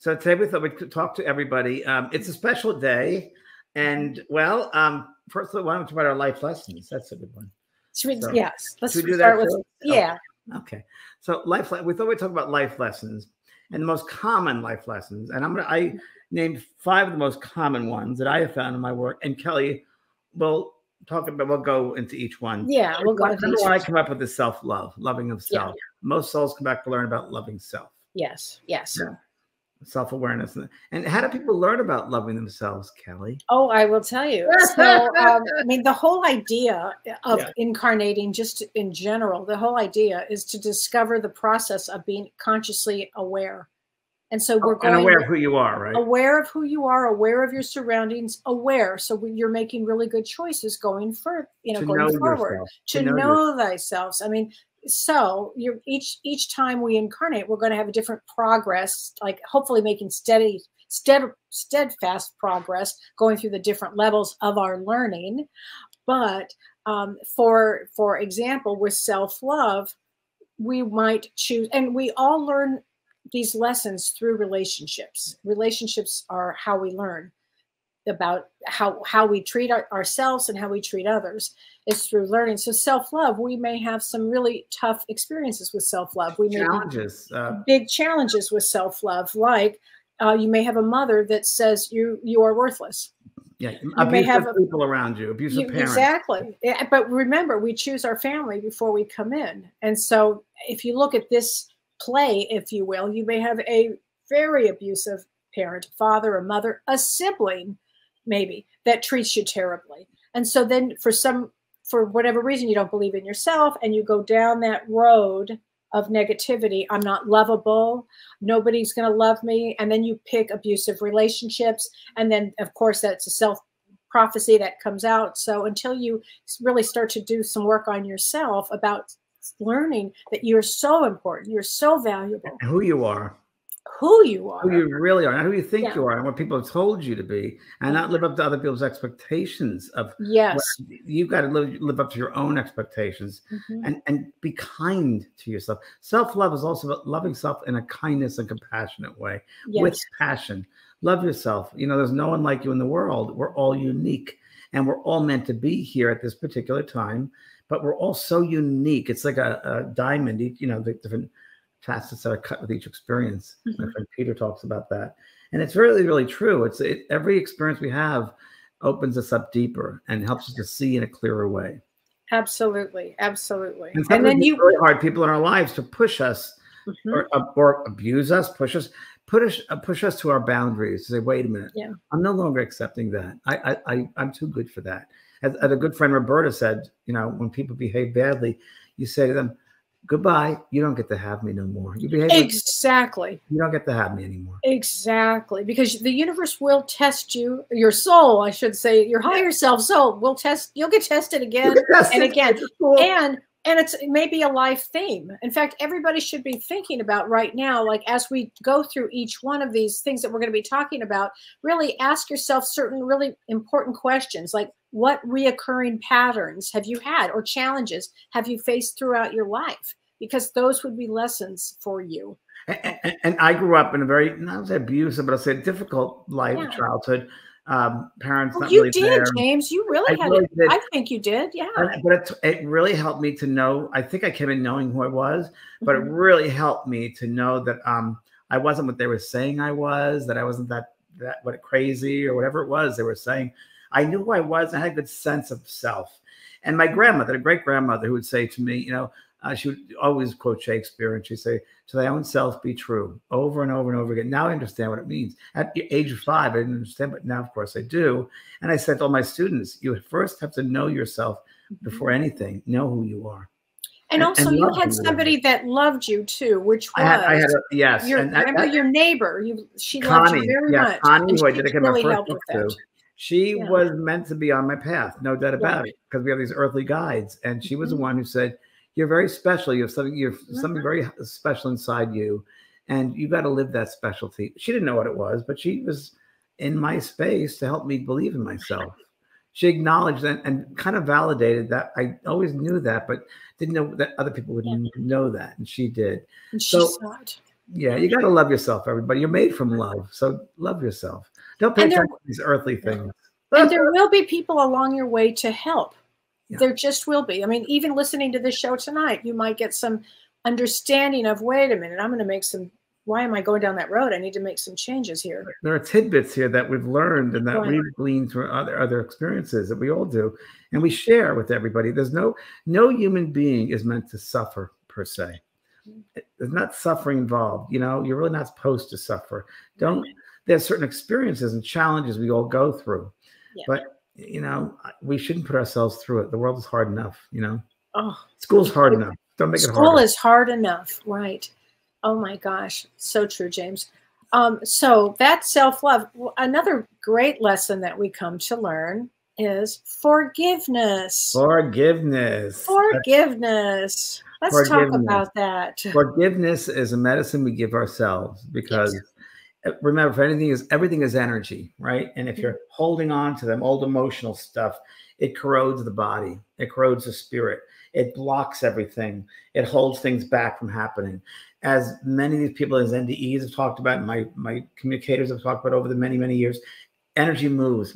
So today we thought we'd talk to everybody. It's a special day. And well, first of all, why don't we talk about our life lessons? That's a good one. Yes. Let's do start that with, yeah. Okay. So we thought we'd talk about life lessons and the most common life lessons. And I named 5 of the most common ones that I have found in my work. And Kellee will we'll go into each one. Yeah, we'll go into each one. I come up with the self-love, loving of self. Yeah. Most souls come back to learn about loving self. Yes. Yes. Yeah. Self-awareness. And how do people learn about loving themselves, Kellee? Oh, I will tell you. So, I mean, the whole idea of incarnating, just in general, the whole idea is to discover the process of being consciously aware. And so we're going aware of who you are, right? Aware of who you are, aware of your surroundings, aware. So you're making really good choices going forward, going forward. To know thyself. I mean, so each time we incarnate, we're going to have a different progress, like hopefully making steadfast progress, going through the different levels of our learning. But for example, with self-love, we might choose, and we all learn these lessons through relationships. Relationships are how we learn about how we treat ourselves and how we treat others. It's through learning. So self-love, we may have some really tough experiences with self-love. We may have big challenges with self-love, like you may have a mother that says you are worthless. Yeah, abusive people around you, abusive parents. Exactly. But remember, we choose our family before we come in. And so if you look at this play, if you will, you may have a very abusive parent, father, a mother, a sibling, maybe, that treats you terribly. And so then for whatever reason, you don't believe in yourself and you go down that road of negativity. I'm not lovable. Nobody's going to love me. And then you pick abusive relationships. And then, of course, that's a self-prophecy that comes out. So until you really start to do some work on yourself about learning that you're so important, you're so valuable. Who you are. Who you are. Who you really are, not who you think you are, and what people have told you to be, and not live up to other people's expectations of. Yes. You've got to live up to your own expectations, and be kind to yourself. Self-love is also about loving self in a kindness and compassionate way, with passion. Love yourself. There's no one like you in the world. We're all unique, and we're all meant to be here at this particular time, but we're all so unique. It's like a diamond, the different facets that are cut with each experience. My friend Peter talks about that. And it's really, really true. Every experience we have opens us up deeper and helps us to see in a clearer way. Absolutely. Absolutely. And then really hard people in our lives to push us or abuse us, push us to our boundaries, to say, wait a minute, I'm no longer accepting that. I'm too good for that. As a good friend Roberta said, when people behave badly, you say to them, goodbye. You don't get to have me no more. You behave exactly. You don't get to have me anymore. Exactly, because the universe will test you. Your soul, I should say, your higher self soul will test. You'll get tested again and again, and it may be a life theme. In fact, everybody should be thinking about right now, like as we go through each one of these things that we're going to be talking about, really ask yourself certain really important questions, like what reoccurring patterns have you had or challenges have you faced throughout your life? Because those would be lessons for you. And I grew up in a very, not say abusive, but I'll say difficult childhood. Parents. Well, you did, there. James. You really had it. I think you did. Yeah. But it really helped me to know. I think I came in knowing who I was, but it really helped me to know that I wasn't what they were saying I was. That I wasn't that crazy or whatever it was they were saying. I knew who I was. I had a good sense of self. And my grandmother, a great grandmother, who would say to me, she would always quote Shakespeare, and she'd say, "To thy own self be true," over and over and over again. Now I understand what it means. At the age of 5, I didn't understand, but now, of course, I do. And I said to all my students, you first have to know yourself before anything. Know who you are. And also, you had somebody that loved you too, which was yes. Remember your neighbor? She loved you very much. Connie, who I did my first book to. She was meant to be on my path, no doubt about it, because we have these earthly guides, and she was the one who said, "You're very special. You have something very special inside you, and you got to live that specialty." She didn't know what it was, but she was in my space to help me believe in myself. She acknowledged that and kind of validated that. I always knew that, but didn't know that other people would know that, and she did. And she saw it. Yeah, you got to love yourself, everybody. You're made from love. So love yourself. Don't pay attention to these earthly things. And there will be people along your way to help. Yeah. There just will be. I mean, even listening to this show tonight, you might get some understanding of, wait a minute, I'm going to make some, why am I going down that road? I need to make some changes here. There are tidbits here that we've learned and that we've gleaned through other experiences that we all do. And we share with everybody. There's no human being is meant to suffer per se. There's not suffering involved. You know, you're really not supposed to suffer. There's certain experiences and challenges we all go through. Yeah. But, you know, we shouldn't put ourselves through it. The world is hard enough, you know. Oh, school's hard enough. Don't make it harder. School is hard enough, right? Oh my gosh, so true, James. So that's self-love. Another great lesson that we come to learn is forgiveness. Forgiveness. Forgiveness. Let's talk about that. Forgiveness is a medicine we give ourselves because. Yes. Remember, everything is energy, right? And if you're holding on to them old emotional stuff, it corrodes the body. It corrodes the spirit. It blocks everything. It holds things back from happening. As many of these people as NDEs have talked about, my communicators have talked about over the many, many years, energy moves.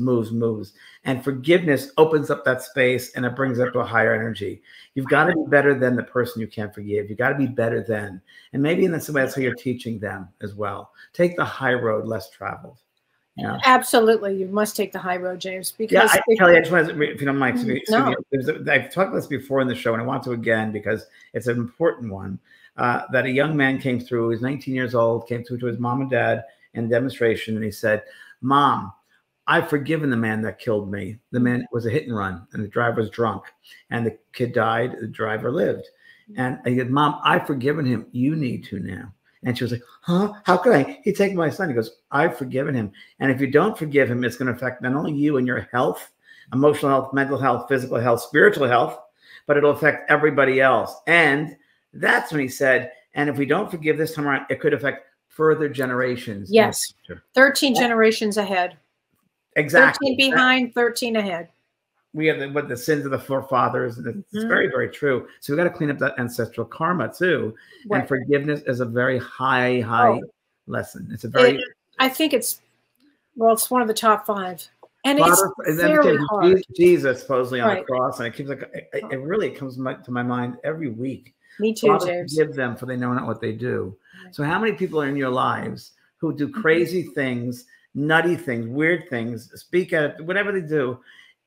And forgiveness opens up that space and it brings up to a higher energy. You've got to be better than the person you can't forgive. You've got to be better than. And maybe in some way that's how you're teaching them as well. Take the high road, less traveled. You know? Absolutely. You must take the high road, James. Because Kellee, I just want to, if you don't mind, I've talked about this before in the show and I want to again because it's an important one. That a young man came through, he was 19 years old, came through to his mom and dad in demonstration, and he said, "Mom, I've forgiven the man that killed me. The man was a hit and run, and the driver was drunk, and the kid died. The driver lived." And he said, "Mom, I've forgiven him. You need to now." And she was like, "Huh? How could I? He take my son." He goes, "I've forgiven him. And if you don't forgive him, it's going to affect not only you and your health, emotional health, mental health, physical health, spiritual health, but it'll affect everybody else." And that's when he said, "And if we don't forgive this time around, it could affect further generations." Yes. 13 generations ahead. Exactly. 13 behind, 13 ahead. We have the sins of the forefathers. And it's very, very true. So we got to clean up that ancestral karma too. Right. And forgiveness is a very high lesson. It's a very. I think it's one of the top 5. And it's very hard. Jesus supposedly on the cross. And it keeps it really comes to my mind every week. Me too, James. Forgive them, for they know not what they do. Right. So how many people are in your lives who do crazy things, nutty things, weird things, speak at whatever they do?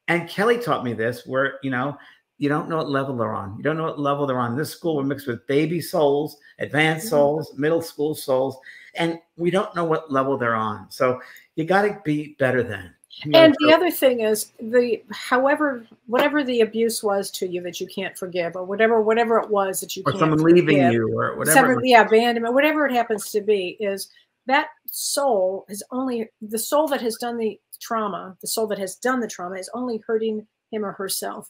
And Kellee taught me this, where, you know, you don't know what level they're on. You don't know what level they're on. In this school, we're mixed with baby souls, advanced souls, middle school souls, and we don't know what level they're on. So you got to be better than. And the other thing is whatever the abuse was to you that you can't forgive, or whatever it was that you can't forgive, or someone leaving you, or whatever, abandonment, whatever it happens to be, is that soul is only the soul that has done the trauma. The soul that has done the trauma is only hurting him or herself.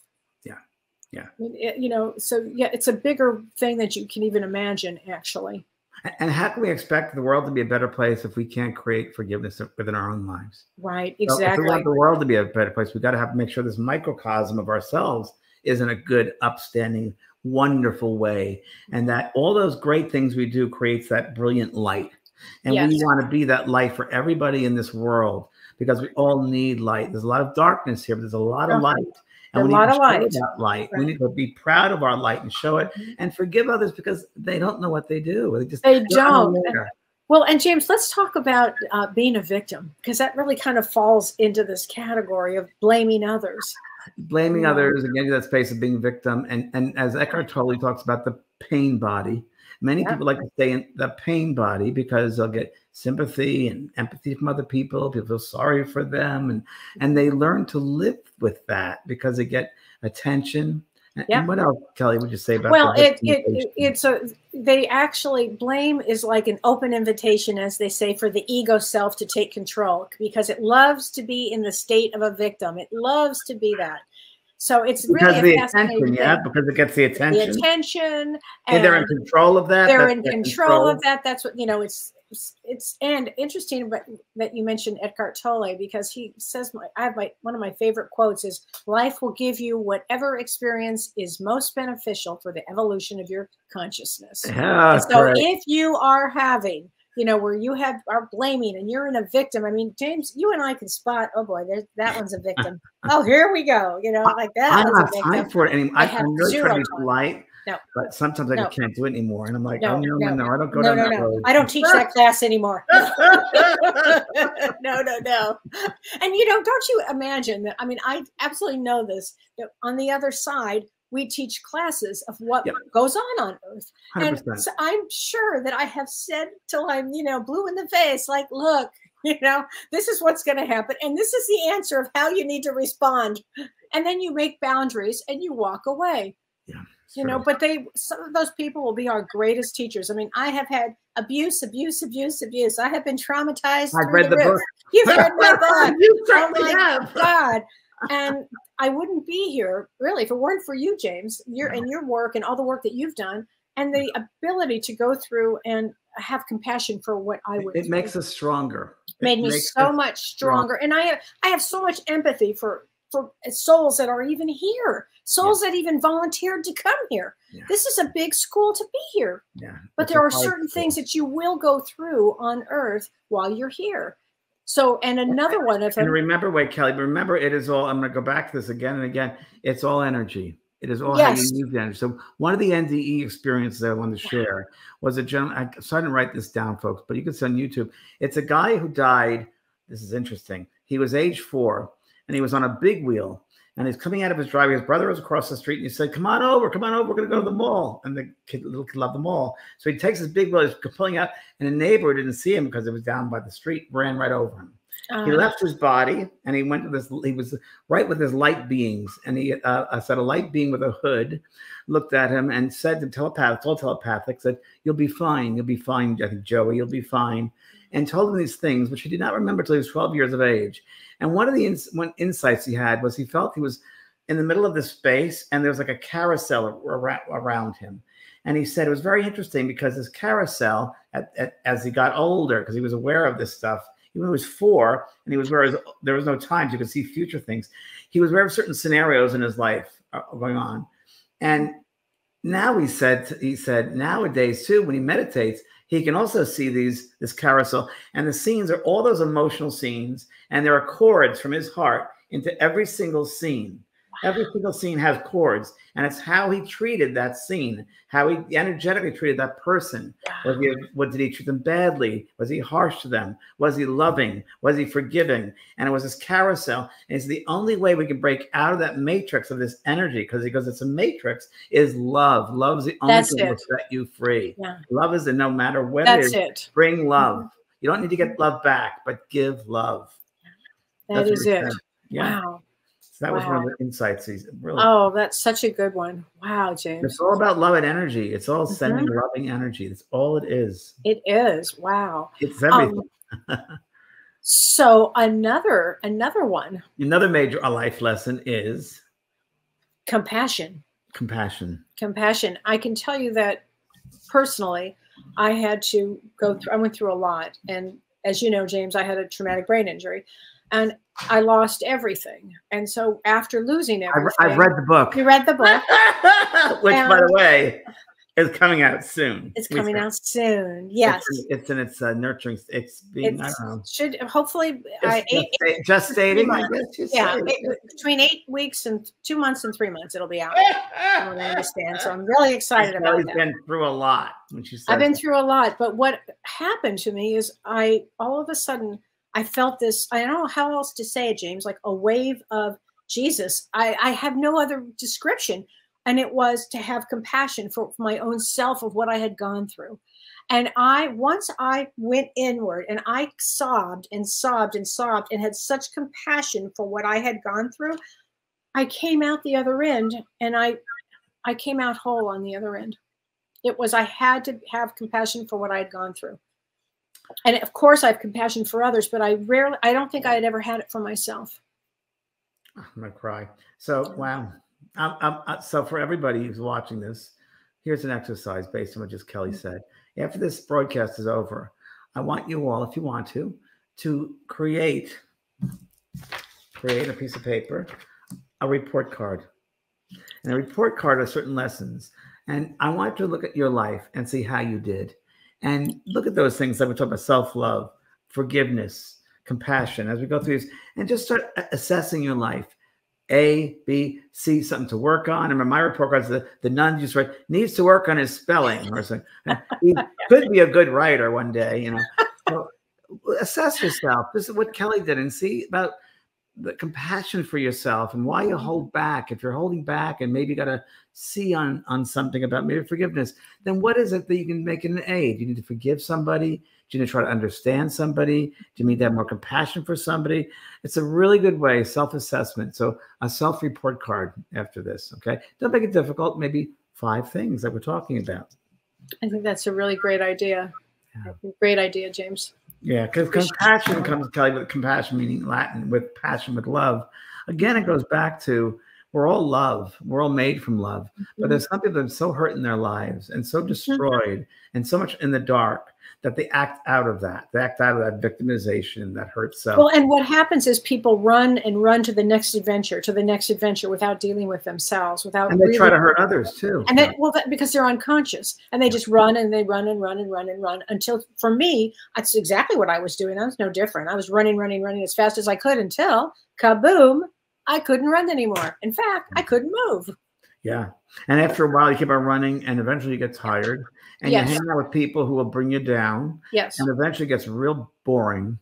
Yeah. I mean, you know, so yeah, it's a bigger thing than you can even imagine, actually. And how can we expect the world to be a better place if we can't create forgiveness within our own lives? Right, exactly. So if we want the world to be a better place, we've got to make sure this microcosm of ourselves is in a good, upstanding, wonderful way. And that all those great things we do creates that brilliant light. And we want to be that light for everybody in this world, because we all need light. There's a lot of darkness here, but there's a lot of light. And we need to show that light. Right. We need to be proud of our light and show it, and forgive others because they don't know what they do. They don't. Well, and James, let's talk about being a victim, because that really kind of falls into this category of blaming others. Blaming others, again, that space of being victim. And as Eckhart Tolle talks about the pain body, many people like to stay in the pain body because they'll get sympathy and empathy from other people. People feel sorry for them. And they learn to live with that because they get attention. And what else, Kellee, would you say about that? They actually, blame is like an open invitation, as they say, for the ego self to take control, because it loves to be in the state of a victim. It loves to be that. So it's really a fascinating thing. Because it gets the attention. The attention. And they're in control of that. They're in control of that. That's what, you know, it's it's and interesting but that you mentioned Eckhart Tolle, because he says one of my favorite quotes is, life will give you whatever experience is most beneficial for the evolution of your consciousness. Yeah, and so if you are having, where you are blaming and you're in a victim, I mean, James, you and I can spot, oh boy, that one's a victim. Oh, here we go. Like that. I'm not time for it anymore. I'm really trying to be polite. No. But sometimes I can't do it anymore. And I'm like, no, I don't go down that road. I don't teach that class anymore. No. And don't you imagine that? I mean, I absolutely know this, that on the other side, we teach classes of what goes on Earth. 100%. And so I'm sure that I have said till I'm, blue in the face, like, look, this is what's going to happen. And this is the answer of how you need to respond. And then you make boundaries and you walk away. Yeah. But some of those people will be our greatest teachers. I mean, I have had abuse. I have been traumatized. I've read the book. You've read my book. You certainly have. God. And I wouldn't be here, really, if it weren't for you, James, and your work and all the work that you've done, and the ability to go through and have compassion for what I would do. It makes us stronger. Made me so much stronger. And I have so much empathy for souls that are even here, souls that even volunteered to come here. Yeah. This is a big school to be here. Yeah. But there are certain things that you will go through on Earth while you're here. So, and another one. And remember, Kellee, remember, it is all, I'm going to go back to this again and again. It's all energy. It is all how you use the energy. So one of the NDE experiences I wanted to share was a gentleman. So I didn't write this down, folks, but you can see on YouTube. It's a guy who died. This is interesting. He was age 4. And he was on a big wheel, and he's coming out of his driveway. His brother was across the street, and he said, come on over. We're going to go to the mall. And the little kid loved the mall. So he takes his big wheel, he's pulling out, and a neighbor didn't see him because it was down by the street, ran right over him. He left his body, and he went to this. He was right with his light beings, and he said a light being with a hood looked at him and said to telepathic, said, you'll be fine. You'll be fine, I think, Joey. You'll be fine. And told him these things, which he did not remember till he was 12 years of age. And one of the insights he had was he felt he was in the middle of this space, and there was like a carousel around him. And he said it was very interesting because this carousel, as he got older, because he was aware of this stuff, even when he was 4, and he was aware there was no time, so you could see future things. He was aware of certain scenarios in his life going on. And now he said nowadays too, when he meditates, he can also see this carousel, and the scenes are all those emotional scenes, and there are chords from his heart into every single scene. Wow. Every single scene has chords, and it's how he treated that scene, how he energetically treated that person. Wow. Did he treat them badly? Was he harsh to them? Was he loving? Was he forgiving? And it was this carousel. And it's the only way we can break out of that matrix of this energy, because it's a matrix, is love. Love is the only thing that will set you free. Yeah. Love is no matter what it is, bring love. Mm-hmm. You don't need to get love back, but give love. That's it. Yeah. Wow. That was one of the insights. He's really. Oh, that's such a good one. Wow, James. It's all about love and energy. It's all sending loving energy. That's all it is. It is. Wow. It's everything. So another one. Another major life lesson is compassion. Compassion. I can tell you that personally, I had to go through. I went through a lot, and as you know, James, I had a traumatic brain injury. And I lost everything. And so after losing everything. I've read the book. You read the book? Which, by the way, is coming out soon. It's coming out soon. Yes. It's in its nurturing. It's being, I don't know. Should hopefully. Just stating, I guess. Between 8 weeks and 2 months and 3 months, it'll be out. I don't understand. So I'm really excited about that. I've been through a lot. I've been through a lot. But what happened to me is all of a sudden, I felt this, I don't know how else to say it, James, like a wave of Jesus. I have no other description. And it was to have compassion for my own self of what I had gone through. And once I went inward and I sobbed and sobbed and sobbed and had such compassion for what I had gone through, I came out the other end, and I came out whole on the other end. It was, I had to have compassion for what I had gone through. And of course I have compassion for others, but I don't think I had ever had it for myself. I'm going to cry. So, wow. So for everybody who's watching this, here's an exercise based on what just Kellee said. After this broadcast is over, I want you all, if you want to create a piece of paper, a report card. And a report card has certain lessons. And I want you to look at your life and see how you did. And look at those things that we talk about: self-love, forgiveness, compassion, as we go through this, and just start assessing your life. A, B, C, something to work on. And my report card says the nun just write, needs to work on his spelling or something. He could be a good writer one day, you know. So assess yourself. This is what Kellee did, and see about the compassion for yourself and why you hold back. If you're holding back and maybe you got to see on something about maybe forgiveness, then what is it that you can make it an aid? Do you need to forgive somebody? Do you need to try to understand somebody? Do you need to have more compassion for somebody? It's a really good way, self-assessment. So a self-report card after this, okay? Don't make it difficult. Maybe 5 things that we're talking about. I think that's a really great idea. Yeah. Great idea, James. Yeah, because compassion comes, Kellee, with compassion, meaning Latin, with passion, with love. Again, it goes back to we're all love. We're all made from love. But there's some people that are so hurt in their lives and so destroyed and so much in the dark that they act out of that. They act out of that victimization, that hurt self. Well, and what happens is people run to the next adventure, without dealing with themselves, without. And they try to hurt others too. And because they're unconscious, and they just run and they run and run and run and run until, for me, that's exactly what I was doing. I was no different. I was running as fast as I could until, kaboom, I couldn't run anymore. In fact, I couldn't move. Yeah. And after a while, you keep on running, and eventually you get tired, and you hang out with people who will bring you down. Yes. And eventually it gets real boring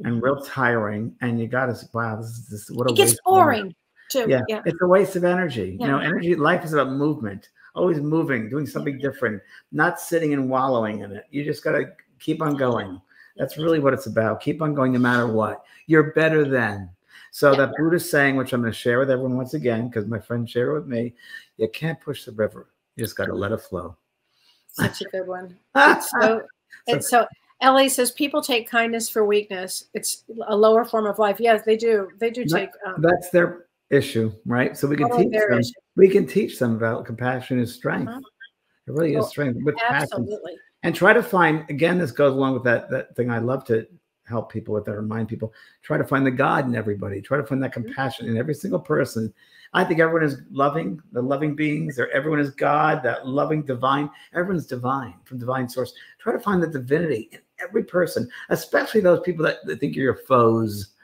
and real tiring, and you got to, wow, this is what a waste. It gets boring too. Yeah. It's a waste of energy. Yeah. You know, energy, life is about movement, always moving, doing something different, not sitting and wallowing in it. You just got to keep on going. That's really what it's about. Keep on going no matter what. You're better than. So that Buddhist saying, which I'm going to share with everyone once again, because my friend shared it with me, you can't push the river. You just got to let it flow. Such a good one. So Ellie says, people take kindness for weakness. It's a lower form of life. Yes, they do. They do take. That's their issue, right? So we can teach them. We can teach them about compassion is strength. It really is strength with passion. And try to find, again, this goes along with that thing I love to help people with, that remind people, try to find the God in everybody. Try to find that compassion in every single person. I think everyone is loving, the loving beings, or everyone is God, that loving divine. Everyone's divine, from divine source. Try to find the divinity in every person, especially those people that think you're your foes.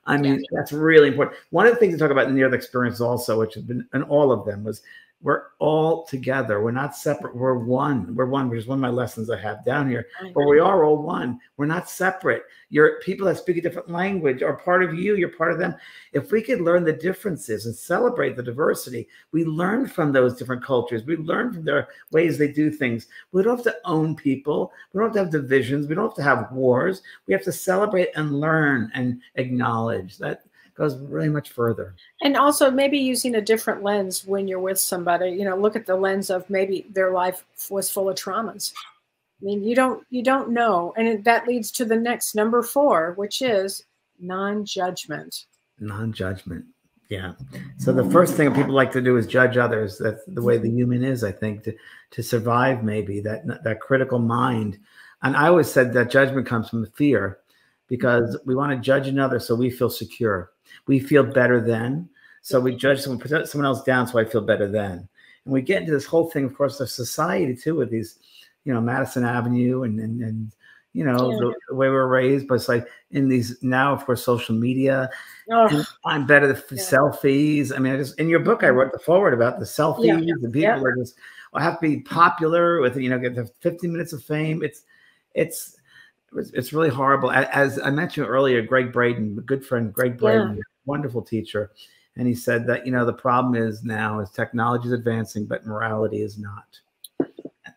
I mean, that's really important. One of the things to talk about in the near-death experience also, which has been in all of them, was we're all together. We're not separate. We're one. We're one, which is one of my lessons I have down here. But we are all one. We're not separate. You're people that speak a different language are part of you. You're part of them. If we could learn the differences and celebrate the diversity, we learn from those different cultures. We learn from their ways they do things. We don't have to own people. We don't have to have divisions. We don't have to have wars. We have to celebrate and learn and acknowledge. That goes really much further. And also maybe using a different lens when you're with somebody, you know, look at the lens of maybe their life was full of traumas. I mean, you don't know. And that leads to the next number 4, which is non-judgment. Non-judgment. Yeah. So the first thing people like to do is judge others. That's the way the human is, I think, to survive, maybe that critical mind. And I always said that judgment comes from fear, because we want to judge another so we feel secure. We feel better than. So we judge someone, put someone else down so I feel better than. And we get into this whole thing, of course, of society too, with these, you know, Madison Avenue and you know, the way we're raised. But it's like in these now, of course, social media. I'm better than selfies. I mean, in your book, I wrote the forward about the selfies and people are just, I have to be popular with, you know, get the 15 minutes of fame. It's really horrible. As I mentioned earlier, Greg Braden, a good friend, Greg Braden, wonderful teacher. And he said that, you know, the problem is technology is advancing, but morality is not.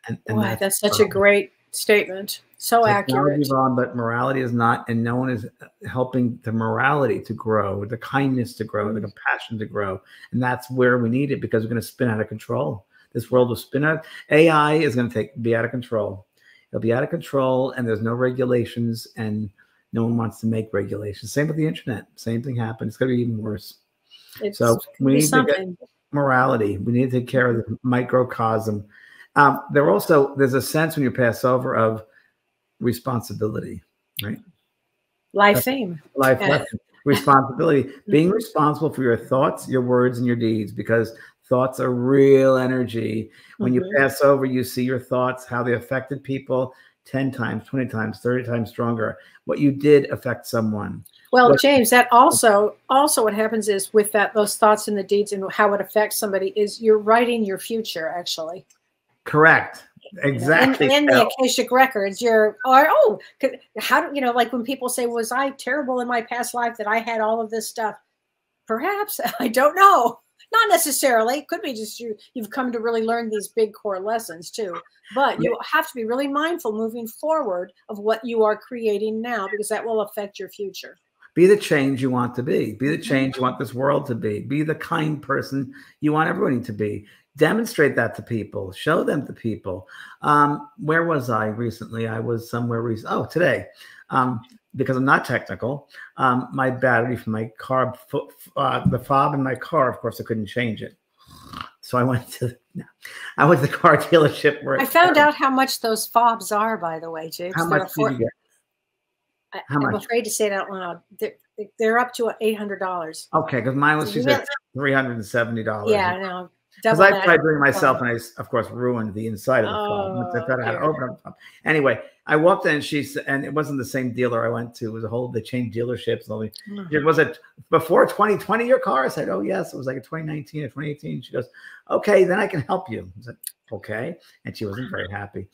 And that's such a great statement. So accurate. But morality is not, and no one is helping the morality to grow, the kindness to grow, the compassion to grow. And that's where we need it, because we're going to spin out of control. This world will spin out. AI is going to be out of control. It'll be out of control, and there's no regulations, and no one wants to make regulations. Same with the internet. Same thing happened. It's going to be even worse. So we need to get morality. We need to take care of the microcosm. There's a sense when you pass over of responsibility. right? Life theme. Life lesson. Responsibility. Being responsible for your thoughts, your words, and your deeds, because thoughts are real energy. When you pass over, you see your thoughts, how they affected people 10 times, 20 times, 30 times stronger. What you did affect someone. Well, James, that also what happens is with those thoughts and the deeds and how it affects somebody is you're writing your future, actually. Correct. Exactly. In the Akashic records, how do like when people say, was I terrible in my past life that I had all of this stuff? Perhaps. I don't know. Not necessarily. It could be just you've come to really learn these big core lessons too. But you have to be really mindful moving forward of what you are creating now, because that will affect your future. Be the change you want to be. Be the change you want this world to be. Be the kind person you want everybody to be. Demonstrate that to people. Show them to people. Where was I recently? I was somewhere recently. Oh, today. Because I'm not technical, my battery for my car, the fob in my car, of course, I couldn't change it. So I went to the car dealership where I found out how much those fobs are, by the way, James. How much did you get? I'm afraid to say it out loud. They're up to $800. Okay, because mine was, she said $370. Yeah, no. Because I tried doing it myself, and I, of course, ruined the inside of the phone. I thought I had to open up. Anyway, I walked in, and she said, and it wasn't the same dealer I went to. It was they changed dealerships. Was it before 2020 your car? I said, oh, yes. It was like a 2019 or 2018. She goes, okay, then I can help you. I said, okay. And she wasn't very happy.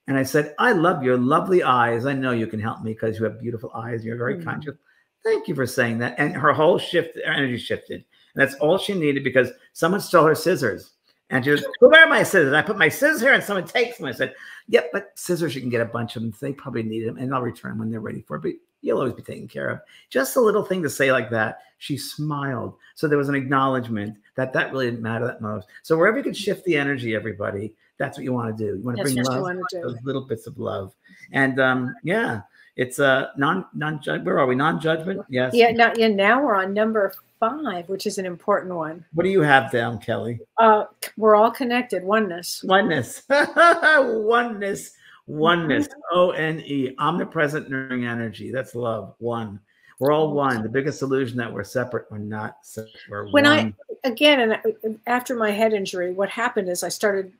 And I said, I love your lovely eyes. I know you can help me because you have beautiful eyes. You're very kind. She goes, thank you for saying that. And her whole energy shifted. And that's all she needed, because someone stole her scissors. And she goes, where are my scissors? I put my scissors here and someone takes them. I said, yep, but scissors, you can get a bunch of them. They probably need them, and I'll return them when they're ready for it. But you'll always be taken care of. Just a little thing to say like that. She smiled. So there was an acknowledgement that really didn't matter that most. So wherever you can shift the energy, everybody, that's what you want to do. You want to bring love, those little bits of love. And yeah, it's where are we? Non-judgment? Yes. Yeah, now we're on number 5, which is an important one. What do you have down, Kellee? We're all connected. Oneness. Oneness. Oneness. Oneness. O-N-E. Omnipresent nurturing energy. That's love. One. We're all one. The biggest illusion that we're separate. We're not separate. We're one. After my head injury, what happened is I started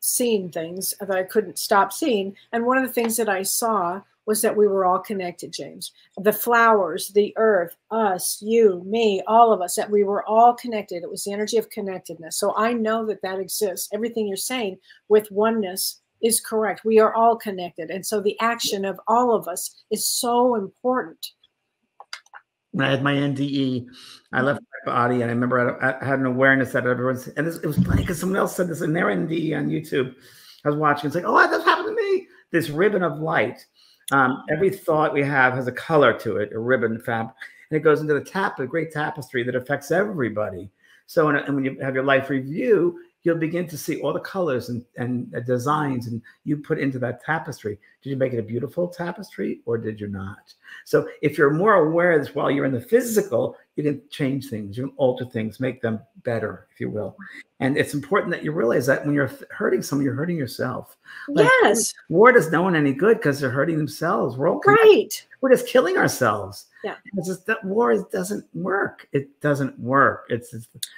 seeing things that I couldn't stop seeing. And one of the things that I saw was that we were all connected, James. The flowers, the earth, us, you, me, all of us, that we were all connected. It was the energy of connectedness. So I know that exists. Everything you're saying with oneness is correct. We are all connected. And so the action of all of us is so important. When I had my NDE, I left my body, and I remember I had an awareness that everyone's, and it was funny because someone else said this in their NDE on YouTube. I was watching, it's like, oh, that happened to me. This ribbon of light. Every thought we have has a color to it, a ribbon fabric, and it goes into the great tapestry that affects everybody. So when you have your life review, you'll begin to see all the colors and designs and you put into that tapestry. Did you make it a beautiful tapestry or did you not? So if you're more aware of this while you're in the physical, you can change things, you can alter things, make them better, if you will. And it's important that you realize that when you're hurting someone, you're hurting yourself. Like, yes. War does no one any good because they're hurting themselves. We're all We're just killing ourselves. Yeah. It's just that war doesn't work. It doesn't work.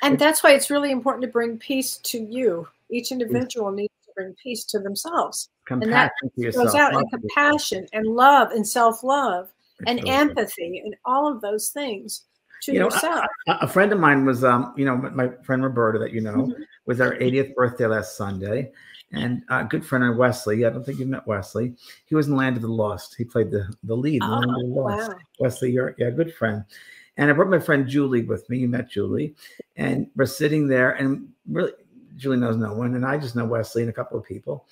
And that's why it's really important to bring peace to you. Each individual needs to bring peace to themselves. Compassion to yourself. Goes out in compassion and love and self-love and empathy and all of those things to yourself. A friend of mine was, my friend Roberta that was our 80th birthday last Sunday. And a good friend of Wesley, I don't think you've met Wesley. He was in Land of the Lost. He played the lead in Land of the Lost. Wow. Wesley, you're a good friend. And I brought my friend Julie with me. You met Julie. And we're sitting there, and really, Julie knows no one. And I just know Wesley and a couple of people.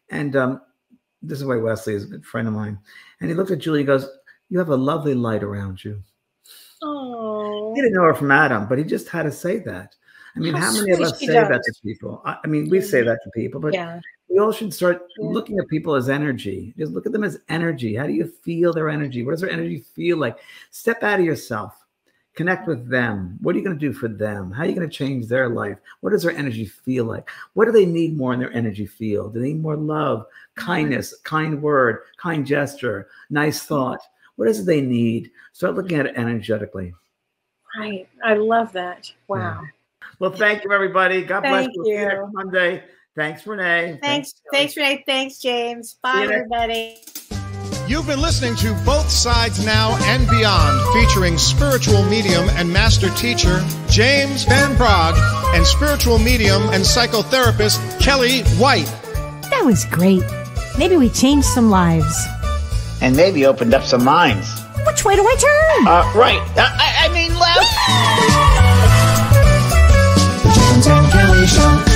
And this is why Wesley is a good friend of mine. And he looked at Julie and goes, you have a lovely light around you. Oh. He didn't know her from Adam, but he just had to say that. I mean, how many of us say that to people? I mean, we say that to people, but we all should start looking at people as energy. Just look at them as energy. How do you feel their energy? What does their energy feel like? Step out of yourself. Connect with them. What are you going to do for them? How are you going to change their life? What does their energy feel like? What do they need more in their energy field? Do they need more love, kindness, kind word, kind gesture, nice thought? What is it they need? Start looking at it energetically. Right. I love that. Wow. Yeah. Well, thank you, everybody. God bless Thank you. See you. next Monday. Thanks, Renee. Thanks, Renee. Thanks, James. Bye, everybody. You've been listening to Both Sides Now and Beyond, featuring spiritual medium and master teacher James Van Praagh and spiritual medium and psychotherapist Kellee White. That was great. Maybe we changed some lives. And maybe opened up some minds. Which way do I turn? Right. I mean left. The James and Kellee Show.